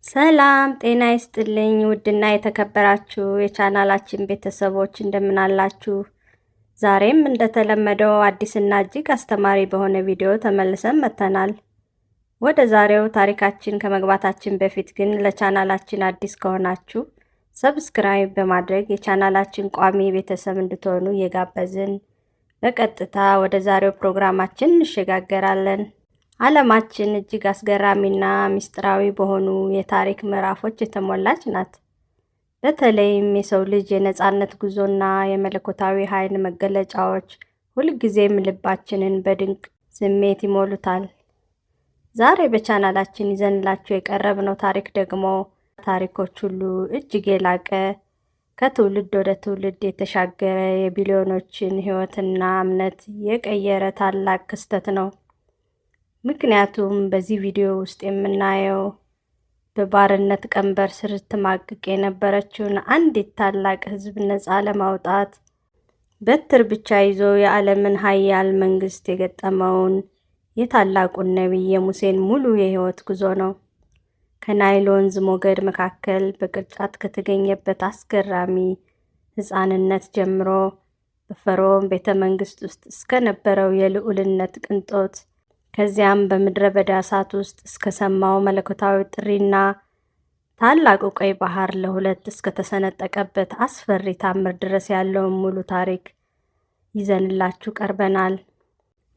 ሰላም ጤና ይስጥልኝ ውድና የተከበራችሁ የቻናላችን ቤተሰቦች እንደምን አላችሁ? ዛሬም እንደተለመደው አዲስና እጅግ አስተማሪ በሆነ ቪዲዮ ተመልሰን መጥተናል። ወደ ዛሬው ታሪካችን ከመግባታችን በፊት ግን ለቻናላችን አዲስ ከሆናችሁ ሰብስክራይብ በማድረግ የቻናላችን ቋሚ ቤተሰብ እንድትሆኑ እየጋበዝን በቀጥታ ወደ ዛሬው ፕሮግራማችን እንሸጋገራለን። ዓለማችን እጅግ አስገራሚና ምስጢራዊ በሆኑ የታሪክ ምዕራፎች የተሞላች ናት። በተለይም የሰው ልጅ የነጻነት ጉዞና የመለኮታዊ ኃይል መገለጫዎች ሁልጊዜም ልባችንን በድንቅ ስሜት ይሞሉታል። ዛሬ በቻናላችን ይዘንላችሁ የቀረብነው ታሪክ ደግሞ ታሪኮች ሁሉ እጅግ የላቀ ከትውልድ ወደ ትውልድ የተሻገረ የቢሊዮኖችን ሕይወትና እምነት የቀየረ ታላቅ ክስተት ነው። ምክንያቱም በዚህ ቪዲዮ ውስጥ የምናየው በባርነት ቀንበር ስር ትማቅቅ የነበረችውን አንዲት ታላቅ ሕዝብ ነፃ ለማውጣት በትር ብቻ ይዞ የዓለምን ኃያል መንግስት የገጠመውን የታላቁን ነቢይ የሙሴን ሙሉ የሕይወት ጉዞ ነው። ከናይል ወንዝ ሞገድ መካከል በቅርጫት ከተገኘበት አስገራሚ ሕፃንነት ጀምሮ በፈርዖን ቤተ መንግስት ውስጥ እስከነበረው የልዑልነት ቅንጦት ከዚያም በምድረ በዳ እሳት ውስጥ እስከሰማው መለኮታዊ ጥሪና ታላቁ ቀይ ባህር ለሁለት እስከተሰነጠቀበት አስፈሪ ታምር ድረስ ያለውን ሙሉ ታሪክ ይዘንላችሁ ቀርበናል።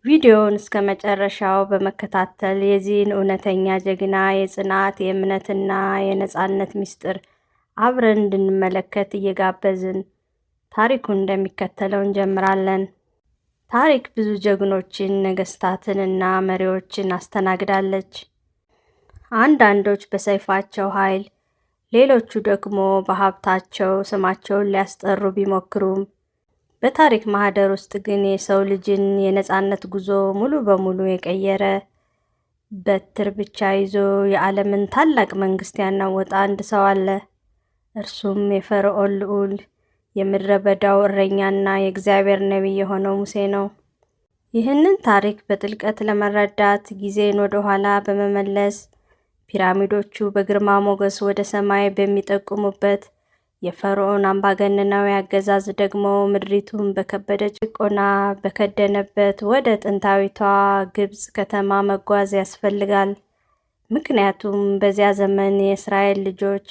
ቪዲዮውን እስከ መጨረሻው በመከታተል የዚህን እውነተኛ ጀግና የጽናት የእምነትና የነጻነት ምስጢር አብረን እንድንመለከት እየጋበዝን ታሪኩን እንደሚከተለው እንጀምራለን። ታሪክ ብዙ ጀግኖችን ነገስታትንና መሪዎችን አስተናግዳለች። አንዳንዶች በሰይፋቸው ኃይል፣ ሌሎቹ ደግሞ በሀብታቸው ስማቸውን ሊያስጠሩ ቢሞክሩም በታሪክ ማህደር ውስጥ ግን የሰው ልጅን የነጻነት ጉዞ ሙሉ በሙሉ የቀየረ በትር ብቻ ይዞ የዓለምን ታላቅ መንግስት ያናወጠ አንድ ሰው አለ። እርሱም የፈርዖን ልዑል የምድረ በዳው እረኛና የእግዚአብሔር ነቢይ የሆነው ሙሴ ነው። ይህንን ታሪክ በጥልቀት ለመረዳት ጊዜን ወደ ኋላ በመመለስ ፒራሚዶቹ በግርማ ሞገስ ወደ ሰማይ በሚጠቁሙበት፣ የፈርዖን አምባገነናዊ አገዛዝ ደግሞ ምድሪቱን በከበደ ጭቆና በከደነበት ወደ ጥንታዊቷ ግብጽ ከተማ መጓዝ ያስፈልጋል። ምክንያቱም በዚያ ዘመን የእስራኤል ልጆች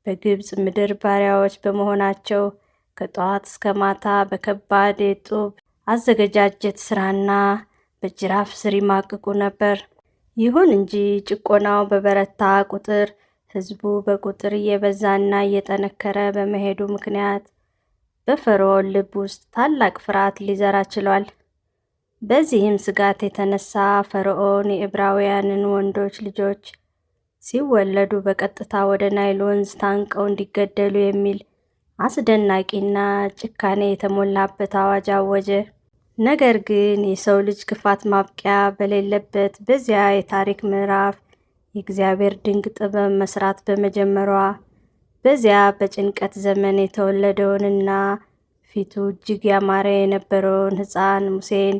በግብጽ ምድር ባሪያዎች በመሆናቸው ከጠዋት እስከ ማታ በከባድ የጡብ አዘገጃጀት ስራና በጅራፍ ስር ይማቅቁ ነበር። ይሁን እንጂ ጭቆናው በበረታ ቁጥር ህዝቡ በቁጥር እየበዛና እየጠነከረ በመሄዱ ምክንያት በፈርዖን ልብ ውስጥ ታላቅ ፍርሃት ሊዘራ ችሏል። በዚህም ስጋት የተነሳ ፈርዖን የዕብራውያንን ወንዶች ልጆች ሲወለዱ በቀጥታ ወደ ናይል ወንዝ ታንቀው እንዲገደሉ የሚል አስደናቂና ጭካኔ የተሞላበት አዋጅ አወጀ። ነገር ግን የሰው ልጅ ክፋት ማብቂያ በሌለበት በዚያ የታሪክ ምዕራፍ የእግዚአብሔር ድንቅ ጥበብ መስራት በመጀመሯ በዚያ በጭንቀት ዘመን የተወለደውንና ፊቱ እጅግ ያማረ የነበረውን ሕፃን ሙሴን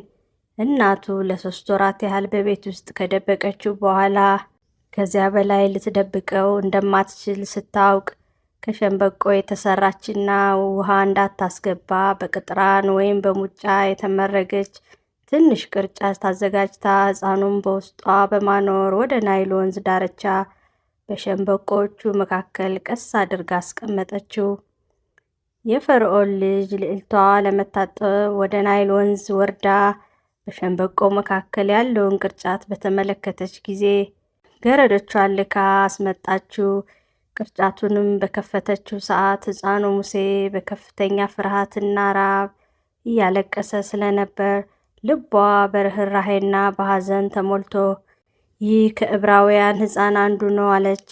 እናቱ ለ3 ወራት ያህል በቤት ውስጥ ከደበቀችው በኋላ ከዚያ በላይ ልትደብቀው እንደማትችል ስታውቅ ከሸንበቆ የተሰራችና ውሃ እንዳታስገባ በቅጥራን ወይም በሙጫ የተመረገች ትንሽ ቅርጫት አዘጋጅታ ሕፃኑን በውስጧ በማኖር ወደ ናይል ወንዝ ዳርቻ በሸንበቆቹ መካከል ቀስ አድርጋ አስቀመጠችው። የፈርዖን ልጅ ልዕልቷ ለመታጠብ ወደ ናይል ወንዝ ወርዳ በሸንበቆ መካከል ያለውን ቅርጫት በተመለከተች ጊዜ ገረዶቿን ልካ አስመጣችው። ቅርጫቱንም በከፈተችው ሰዓት ሕፃኑ ሙሴ በከፍተኛ ፍርሃትና ራብ እያለቀሰ ስለነበር ልቧ በርህራሄና በሐዘን ተሞልቶ ይህ ከዕብራውያን ሕፃን አንዱ ነው አለች።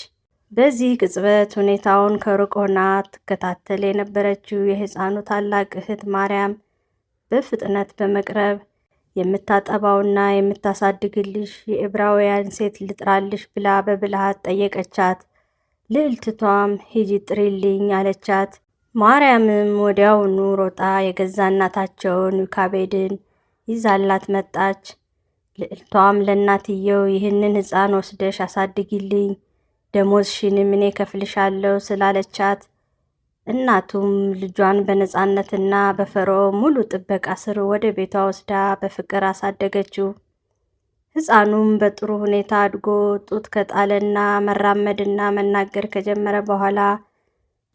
በዚህ ቅጽበት ሁኔታውን ከሩቅ ሆና ትከታተል የነበረችው የሕፃኑ ታላቅ እህት ማርያም በፍጥነት በመቅረብ የምታጠባውና የምታሳድግልሽ የዕብራውያን ሴት ልጥራልሽ ብላ በብልሃት ጠየቀቻት። ልዕልትቷም ሂጂ ጥሪልኝ አለቻት። ማርያምም ወዲያውኑ ሮጣ የገዛ እናታቸውን ዮካቤድን ይዛላት መጣች። ልዕልቷም ለእናትየው ይህንን ሕፃን ወስደሽ አሳድጊልኝ፣ ደሞዝሽንም እኔ ከፍልሻለሁ ስላለቻት እናቱም ልጇን በነፃነትና በፈርዖን ሙሉ ጥበቃ ስር ወደ ቤቷ ወስዳ በፍቅር አሳደገችው። ሕፃኑም በጥሩ ሁኔታ አድጎ ጡት ከጣለና መራመድና መናገር ከጀመረ በኋላ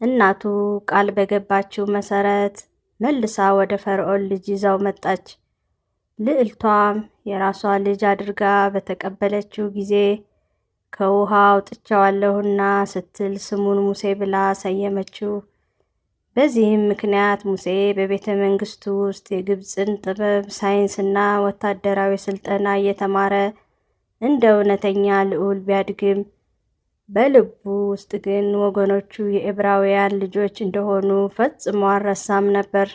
እናቱ ቃል በገባችው መሰረት መልሳ ወደ ፈርዖን ልጅ ይዛው መጣች። ልዕልቷም የራሷ ልጅ አድርጋ በተቀበለችው ጊዜ ከውሃ አውጥቼዋለሁና ስትል ስሙን ሙሴ ብላ ሰየመችው። በዚህም ምክንያት ሙሴ በቤተ መንግስቱ ውስጥ የግብፅን ጥበብ፣ ሳይንስና ወታደራዊ ስልጠና እየተማረ እንደ እውነተኛ ልዑል ቢያድግም በልቡ ውስጥ ግን ወገኖቹ የዕብራውያን ልጆች እንደሆኑ ፈጽሞ አልረሳም ነበር።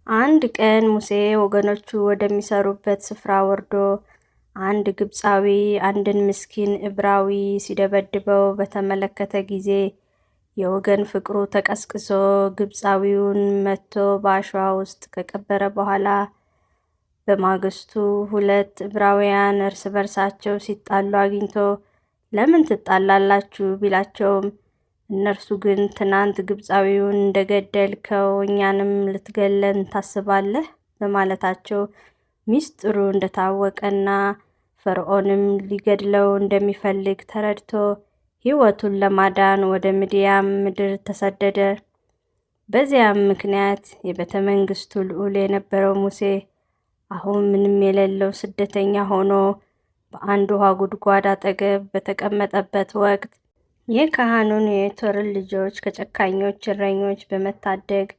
አንድ ቀን ሙሴ ወገኖቹ ወደሚሰሩበት ስፍራ ወርዶ አንድ ግብፃዊ አንድን ምስኪን ዕብራዊ ሲደበድበው በተመለከተ ጊዜ የወገን ፍቅሩ ተቀስቅሶ ግብፃዊውን መትቶ በአሸዋ ውስጥ ከቀበረ በኋላ በማግስቱ ሁለት ዕብራውያን እርስ በርሳቸው ሲጣሉ አግኝቶ ለምን ትጣላላችሁ ቢላቸውም እነርሱ ግን ትናንት ግብፃዊውን እንደገደልከው እኛንም ልትገለን ታስባለህ በማለታቸው ሚስጥሩ እንደታወቀና ፈርዖንም ሊገድለው እንደሚፈልግ ተረድቶ ሕይወቱን ለማዳን ወደ ምድያም ምድር ተሰደደ። በዚያም ምክንያት የቤተ መንግስቱ ልዑል የነበረው ሙሴ አሁን ምንም የሌለው ስደተኛ ሆኖ በአንድ ውሃ ጉድጓድ አጠገብ በተቀመጠበት ወቅት የካህኑን የኤቶርን ልጆች ከጨካኞች እረኞች በመታደግ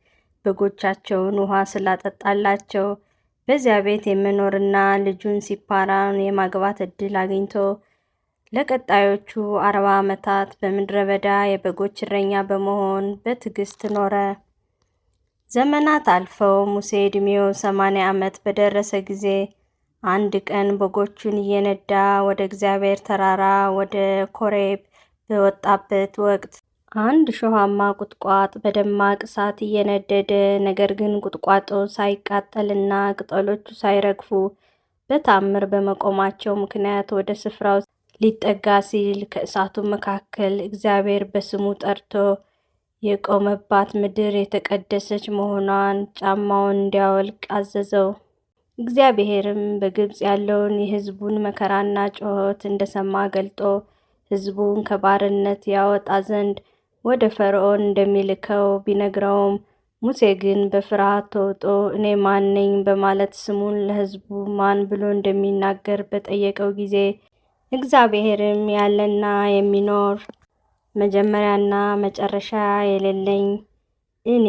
በጎቻቸውን ውሃ ስላጠጣላቸው በዚያ ቤት የመኖርና ልጁን ሲፓራን የማግባት እድል አግኝቶ ለቀጣዮቹ 40 ዓመታት በምድረ በዳ የበጎች እረኛ በመሆን በትዕግስት ኖረ። ዘመናት አልፈው ሙሴ ዕድሜው 80 ዓመት በደረሰ ጊዜ አንድ ቀን በጎቹን እየነዳ ወደ እግዚአብሔር ተራራ ወደ ኮሬብ በወጣበት ወቅት አንድ ሾሃማ ቁጥቋጥ በደማቅ እሳት እየነደደ ነገር ግን ቁጥቋጦ ሳይቃጠልና ቅጠሎቹ ሳይረግፉ በታምር በመቆማቸው ምክንያት ወደ ስፍራው ሊጠጋ ሲል ከእሳቱ መካከል እግዚአብሔር በስሙ ጠርቶ የቆመባት ምድር የተቀደሰች መሆኗን ጫማውን እንዲያወልቅ አዘዘው። እግዚአብሔርም በግብፅ ያለውን የሕዝቡን መከራና ጩኸት እንደሰማ ገልጦ ሕዝቡን ከባርነት ያወጣ ዘንድ ወደ ፈርዖን እንደሚልከው ቢነግረውም ሙሴ ግን በፍርሃት ተውጦ እኔ ማን ነኝ በማለት ስሙን ለሕዝቡ ማን ብሎ እንደሚናገር በጠየቀው ጊዜ እግዚአብሔርም ያለና የሚኖር መጀመሪያና መጨረሻ የሌለኝ እኔ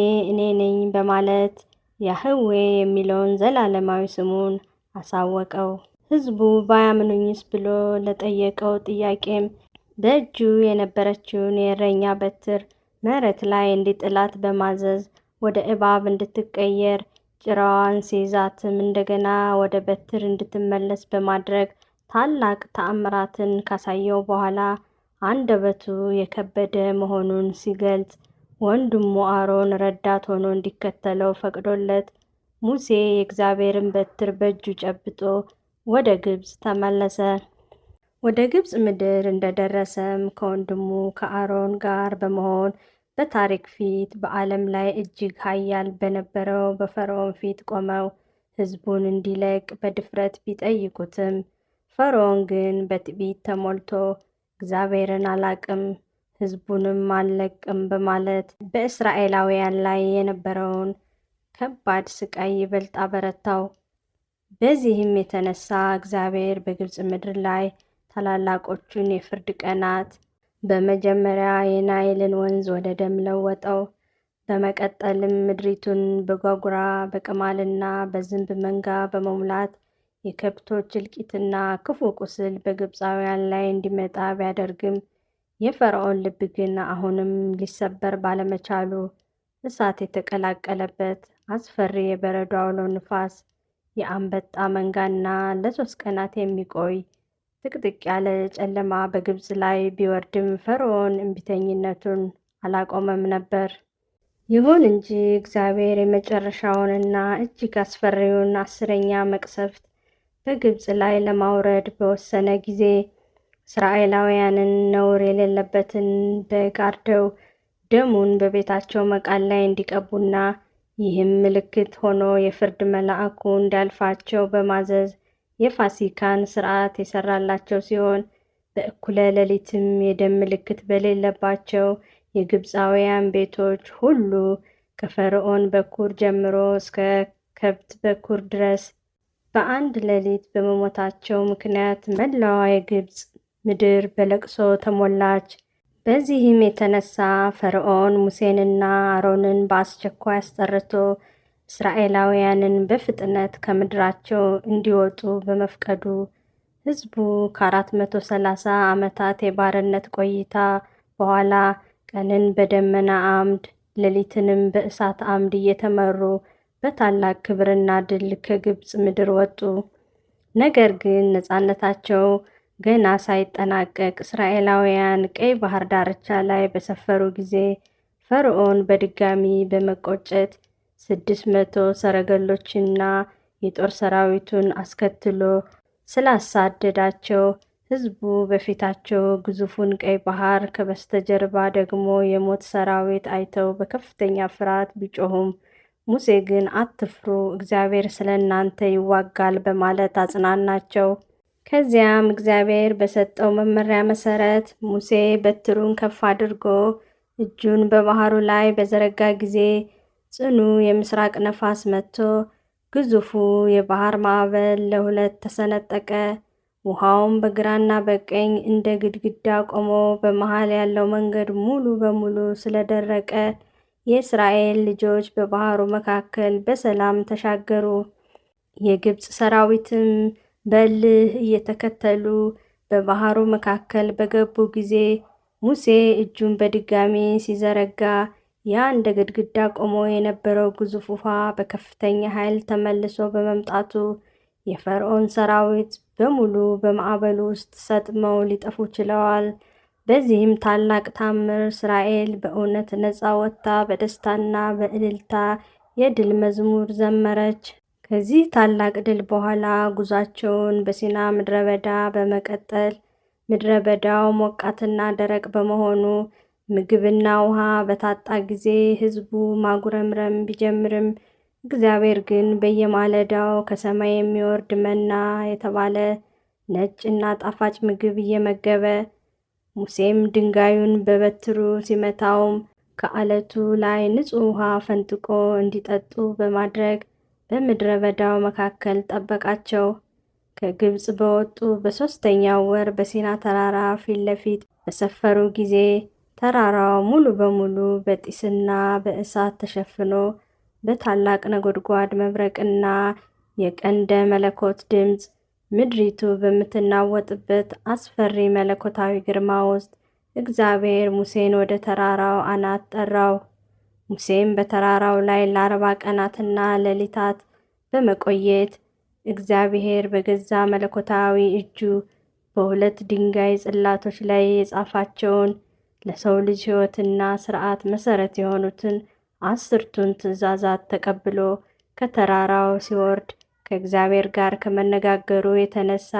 ነኝ በማለት ያህዌ የሚለውን ዘላለማዊ ስሙን አሳወቀው። ሕዝቡ ባያምኑኝስ ብሎ ለጠየቀው ጥያቄም በእጁ የነበረችውን የእረኛ በትር መሬት ላይ እንዲጥላት በማዘዝ ወደ እባብ እንድትቀየር ጭራዋን ሲይዛትም እንደገና ወደ በትር እንድትመለስ በማድረግ ታላቅ ተአምራትን ካሳየው በኋላ አንደበቱ የከበደ መሆኑን ሲገልጽ ወንድሙ አሮን ረዳት ሆኖ እንዲከተለው ፈቅዶለት ሙሴ የእግዚአብሔርን በትር በእጁ ጨብጦ ወደ ግብፅ ተመለሰ። ወደ ግብፅ ምድር እንደደረሰም ከወንድሙ ከአሮን ጋር በመሆን በታሪክ ፊት በዓለም ላይ እጅግ ኃያል በነበረው በፈርዖን ፊት ቆመው ሕዝቡን እንዲለቅ በድፍረት ቢጠይቁትም ፈርዖን ግን በትዕቢት ተሞልቶ እግዚአብሔርን አላቅም ሕዝቡንም አልለቅም በማለት በእስራኤላውያን ላይ የነበረውን ከባድ ስቃይ ይበልጥ አበረታው። በዚህም የተነሳ እግዚአብሔር በግብፅ ምድር ላይ ታላላቆቹን የፍርድ ቀናት በመጀመሪያ የናይልን ወንዝ ወደ ደም ለወጠው። በመቀጠልም ምድሪቱን በጓጉራ በቅማልና በዝንብ መንጋ በመሙላት የከብቶች እልቂትና ክፉ ቁስል በግብፃውያን ላይ እንዲመጣ ቢያደርግም የፈርዖን ልብ ግን አሁንም ሊሰበር ባለመቻሉ እሳት የተቀላቀለበት አስፈሪ የበረዶ አውሎ ንፋስ፣ የአንበጣ መንጋና ለ3 ቀናት የሚቆይ ጥቅጥቅ ያለ ጨለማ በግብፅ ላይ ቢወርድም ፈርዖን እምቢተኝነቱን አላቆመም ነበር። ይሁን እንጂ እግዚአብሔር የመጨረሻውንና እጅግ አስፈሪውን 10ኛ መቅሰፍት በግብፅ ላይ ለማውረድ በወሰነ ጊዜ እስራኤላውያንን ነውር የሌለበትን በግ አርደው ደሙን በቤታቸው መቃን ላይ እንዲቀቡና ይህም ምልክት ሆኖ የፍርድ መልአኩ እንዲያልፋቸው በማዘዝ የፋሲካን ሥርዓት የሰራላቸው ሲሆን በእኩለ ሌሊትም የደም ምልክት በሌለባቸው የግብፃውያን ቤቶች ሁሉ ከፈርዖን በኩር ጀምሮ እስከ ከብት በኩር ድረስ በአንድ ሌሊት በመሞታቸው ምክንያት መላዋ የግብፅ ምድር በለቅሶ ተሞላች። በዚህም የተነሳ ፈርዖን ሙሴንና አሮንን በአስቸኳይ አስጠርቶ እስራኤላውያንን በፍጥነት ከምድራቸው እንዲወጡ በመፍቀዱ ሕዝቡ ከ430 ዓመታት የባርነት ቆይታ በኋላ ቀንን በደመና አምድ ሌሊትንም በእሳት አምድ እየተመሩ በታላቅ ክብርና ድል ከግብፅ ምድር ወጡ። ነገር ግን ነፃነታቸው ገና ሳይጠናቀቅ እስራኤላውያን ቀይ ባህር ዳርቻ ላይ በሰፈሩ ጊዜ ፈርዖን በድጋሚ በመቆጨት 600 ሰረገሎችና የጦር ሰራዊቱን አስከትሎ ስላሳደዳቸው ሕዝቡ በፊታቸው ግዙፉን ቀይ ባህር ከበስተጀርባ ደግሞ የሞት ሰራዊት አይተው በከፍተኛ ፍርሃት ቢጮሁም ሙሴ ግን አትፍሩ፣ እግዚአብሔር ስለ እናንተ ይዋጋል በማለት አጽናናቸው። ከዚያም እግዚአብሔር በሰጠው መመሪያ መሰረት ሙሴ በትሩን ከፍ አድርጎ እጁን በባህሩ ላይ በዘረጋ ጊዜ ጽኑ የምስራቅ ነፋስ መጥቶ ግዙፉ የባህር ማዕበል ለሁለት ተሰነጠቀ። ውሃውም በግራና በቀኝ እንደ ግድግዳ ቆሞ በመሃል ያለው መንገድ ሙሉ በሙሉ ስለደረቀ የእስራኤል ልጆች በባህሩ መካከል በሰላም ተሻገሩ። የግብፅ ሰራዊትም በእልህ እየተከተሉ በባህሩ መካከል በገቡ ጊዜ ሙሴ እጁን በድጋሚ ሲዘረጋ ያ እንደ ግድግዳ ቆሞ የነበረው ግዙፍ ውሃ በከፍተኛ ኃይል ተመልሶ በመምጣቱ የፈርዖን ሰራዊት በሙሉ በማዕበሉ ውስጥ ሰጥመው ሊጠፉ ችለዋል። በዚህም ታላቅ ታምር እስራኤል በእውነት ነፃ ወጥታ በደስታና በእልልታ የድል መዝሙር ዘመረች። ከዚህ ታላቅ ድል በኋላ ጉዟቸውን በሲና ምድረ በዳ በመቀጠል ምድረ በዳው ሞቃትና ደረቅ በመሆኑ ምግብና ውሃ በታጣ ጊዜ ሕዝቡ ማጉረምረም ቢጀምርም እግዚአብሔር ግን በየማለዳው ከሰማይ የሚወርድ መና የተባለ ነጭ እና ጣፋጭ ምግብ እየመገበ ሙሴም ድንጋዩን በበትሩ ሲመታውም ከአለቱ ላይ ንጹሕ ውሃ ፈንጥቆ እንዲጠጡ በማድረግ በምድረ በዳው መካከል ጠበቃቸው። ከግብፅ በወጡ በሦስተኛው ወር በሲና ተራራ ፊት ለፊት በሰፈሩ ጊዜ ተራራው ሙሉ በሙሉ በጢስና በእሳት ተሸፍኖ በታላቅ ነጎድጓድ መብረቅና የቀንደ መለኮት ድምፅ ምድሪቱ በምትናወጥበት አስፈሪ መለኮታዊ ግርማ ውስጥ እግዚአብሔር ሙሴን ወደ ተራራው አናት ጠራው። ሙሴም በተራራው ላይ ለ40 ቀናትና ሌሊታት በመቆየት እግዚአብሔር በገዛ መለኮታዊ እጁ በሁለት ድንጋይ ጽላቶች ላይ የጻፋቸውን ለሰው ልጅ ሕይወትና ሥርዓት መሠረት የሆኑትን 10ቱን ትእዛዛት ተቀብሎ ከተራራው ሲወርድ ከእግዚአብሔር ጋር ከመነጋገሩ የተነሳ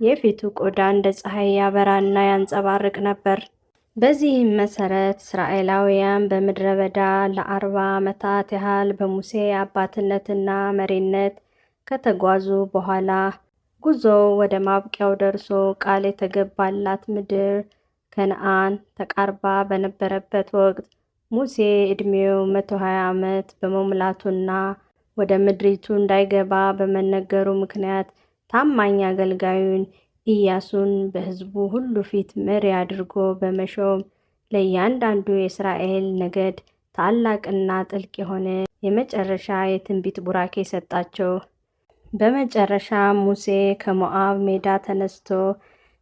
የፊቱ ቆዳ እንደ ፀሐይ ያበራና ያንጸባርቅ ነበር። በዚህም መሰረት እስራኤላውያን በምድረ በዳ ለ40 ዓመታት ያህል በሙሴ አባትነትና መሪነት ከተጓዙ በኋላ ጉዞው ወደ ማብቂያው ደርሶ ቃል የተገባላት ምድር ከነዓን ተቃርባ በነበረበት ወቅት ሙሴ ዕድሜው 120 ዓመት በመሙላቱና ወደ ምድሪቱ እንዳይገባ በመነገሩ ምክንያት ታማኝ አገልጋዩን ኢያሱን በሕዝቡ ሁሉ ፊት መሪ አድርጎ በመሾም ለእያንዳንዱ የእስራኤል ነገድ ታላቅና ጥልቅ የሆነ የመጨረሻ የትንቢት ቡራኬ ሰጣቸው። በመጨረሻ ሙሴ ከሞዓብ ሜዳ ተነስቶ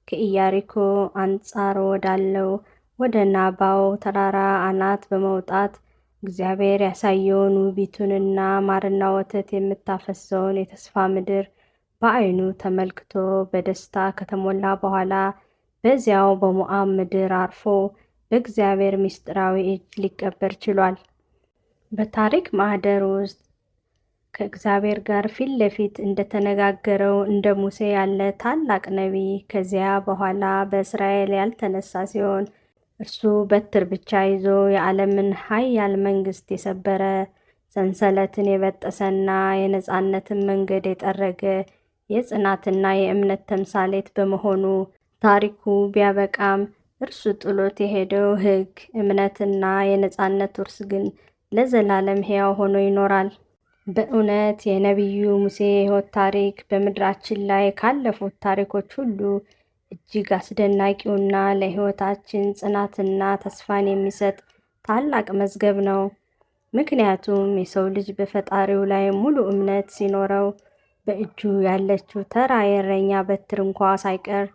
ከኢያሪኮ አንጻር ወዳለው ወደ ናባው ተራራ አናት በመውጣት እግዚአብሔር ያሳየውን ውቢቱንና ማርና ወተት የምታፈሰውን የተስፋ ምድር በዓይኑ ተመልክቶ በደስታ ከተሞላ በኋላ በዚያው በሞዓብ ምድር አርፎ በእግዚአብሔር ምስጢራዊ እጅ ሊቀበር ችሏል። በታሪክ ማህደር ውስጥ ከእግዚአብሔር ጋር ፊት ለፊት እንደተነጋገረው እንደ ሙሴ ያለ ታላቅ ነቢይ ከዚያ በኋላ በእስራኤል ያልተነሳ ሲሆን እርሱ በትር ብቻ ይዞ የዓለምን ኃያል መንግስት የሰበረ ሰንሰለትን የበጠሰና የነጻነትን መንገድ የጠረገ የጽናትና የእምነት ተምሳሌት በመሆኑ ታሪኩ ቢያበቃም እርሱ ጥሎት የሄደው ሕግ፣ እምነትና የነጻነት ውርስ ግን ለዘላለም ሕያው ሆኖ ይኖራል። በእውነት የነቢዩ ሙሴ የሕይወት ታሪክ በምድራችን ላይ ካለፉት ታሪኮች ሁሉ እጅግ አስደናቂውና ለሕይወታችን ጽናትና ተስፋን የሚሰጥ ታላቅ መዝገብ ነው። ምክንያቱም የሰው ልጅ በፈጣሪው ላይ ሙሉ እምነት ሲኖረው በእጁ ያለችው ተራ የእረኛ በትር እንኳ ሳይቀር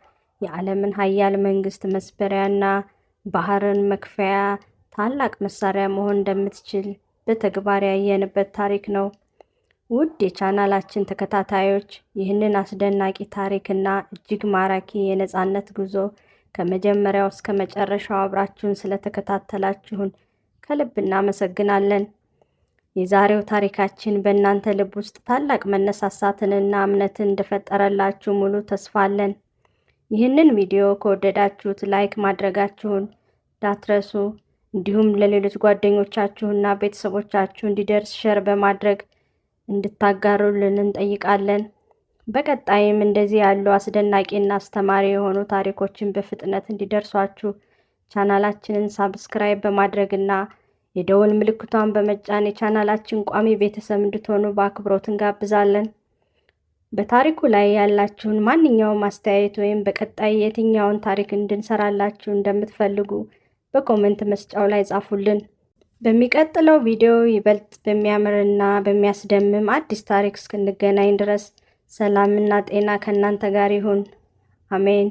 የዓለምን ኃያል መንግስት መስበሪያና ባህርን መክፈያ ታላቅ መሳሪያ መሆን እንደምትችል በተግባር ያየንበት ታሪክ ነው። ውድ የቻናላችን ተከታታዮች ይህንን አስደናቂ ታሪክና እጅግ ማራኪ የነጻነት ጉዞ ከመጀመሪያው እስከ መጨረሻው አብራችሁን ስለተከታተላችሁን ከልብ እናመሰግናለን። የዛሬው ታሪካችን በእናንተ ልብ ውስጥ ታላቅ መነሳሳትንና እምነትን እንደፈጠረላችሁ ሙሉ ተስፋ አለን። ይህንን ቪዲዮ ከወደዳችሁት ላይክ ማድረጋችሁን እንዳትረሱ፣ እንዲሁም ለሌሎች ጓደኞቻችሁና ቤተሰቦቻችሁ እንዲደርስ ሼር በማድረግ እንድታጋሩልን እንጠይቃለን። በቀጣይም እንደዚህ ያሉ አስደናቂና አስተማሪ የሆኑ ታሪኮችን በፍጥነት እንዲደርሷችሁ ቻናላችንን ሳብስክራይብ በማድረግና የደወል ምልክቷን በመጫን የቻናላችን ቋሚ ቤተሰብ እንድትሆኑ በአክብሮት እንጋብዛለን። በታሪኩ ላይ ያላችሁን ማንኛውም አስተያየት ወይም በቀጣይ የትኛውን ታሪክ እንድንሰራላችሁ እንደምትፈልጉ በኮሜንት መስጫው ላይ ጻፉልን። በሚቀጥለው ቪዲዮ ይበልጥ በሚያምርና በሚያስደምም አዲስ ታሪክ እስክንገናኝ ድረስ ሰላምና ጤና ከእናንተ ጋር ይሁን። አሜን።